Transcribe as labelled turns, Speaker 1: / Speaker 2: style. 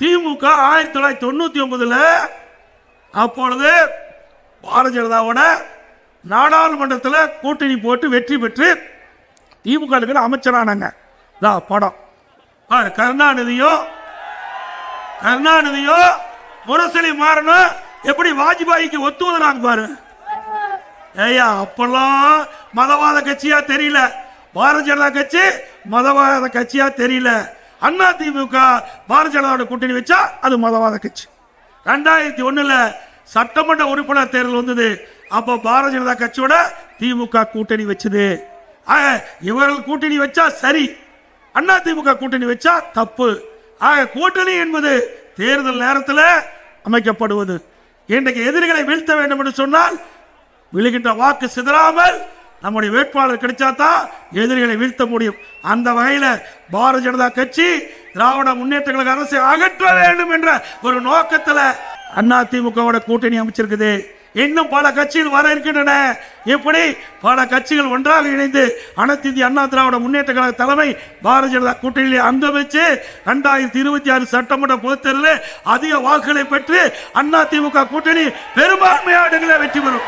Speaker 1: திமுக 1999 அப்பொழுது பாரதிய ஜனதாவோட நாடாளுமன்றத்தில் கூட்டணி போட்டு வெற்றி பெற்று திமுக அமைச்சரானாங்க. படம் கருணாநிதியோ முரசொலி மாறனும் எப்படி வாஜ்பாய்க்கு ஒத்துவதுனாங்க பாரு. ஐயா அப்பெல்லாம் மதவாத கட்சியா தெரியல, பாரதிய ஜனதா கட்சி மதவாத கட்சியா தெரியல. அண்ணா திமுக பாரதிய ஜனதாவோட கூட்டணி வச்சா அது மதவாத கட்சி. 2001 சட்டமன்ற உறுப்பினர் தேர்தல் வந்தது. அப்போ பாரதிய ஜனதா கட்சியோட திமுக கூட்டணி வச்சது. இவர்கள் கூட்டணி வச்சா சரி, அண்ணா திமுக கூட்டணி வச்சா தப்பு. கூட்டணி என்பது தேர்தல் நேரத்தில் அமைக்கப்படுவது. இன்றைக்கு எதிரிகளை வீழ்த்த வேண்டும் என்று சொன்னால் விழுகின்ற வாக்கு சிதறாமல் நம்முடைய வேட்பாளர் கிடைச்சாதான் எதிரிகளை வீழ்த்த முடியும். அந்த வகையில் பாரதிய ஜனதா கட்சி திராவிட முன்னேற்ற கழக அரசை அகற்ற வேண்டும் என்ற ஒரு நோக்கத்தில் அண்ணா திமுக கூட்டணி அமைச்சிருக்குது. இன்னும் பல கட்சிகள் வர இருக்கின்றன. இப்படி பல கட்சிகள் ஒன்றாக இணைந்து அனைத்து இந்திய அண்ணா திராவிட முன்னேற்ற கழக தலைமை பாரதிய ஜனதா கூட்டணியில் அங்கமிச்சு 2026 சட்டமன்ற பொதுத் தேர்தலில் அதிக வாக்குகளை பெற்று அண்ணா திமுக கூட்டணி பெரும்பான்மையான இடங்களில் வெற்றி பெறும்.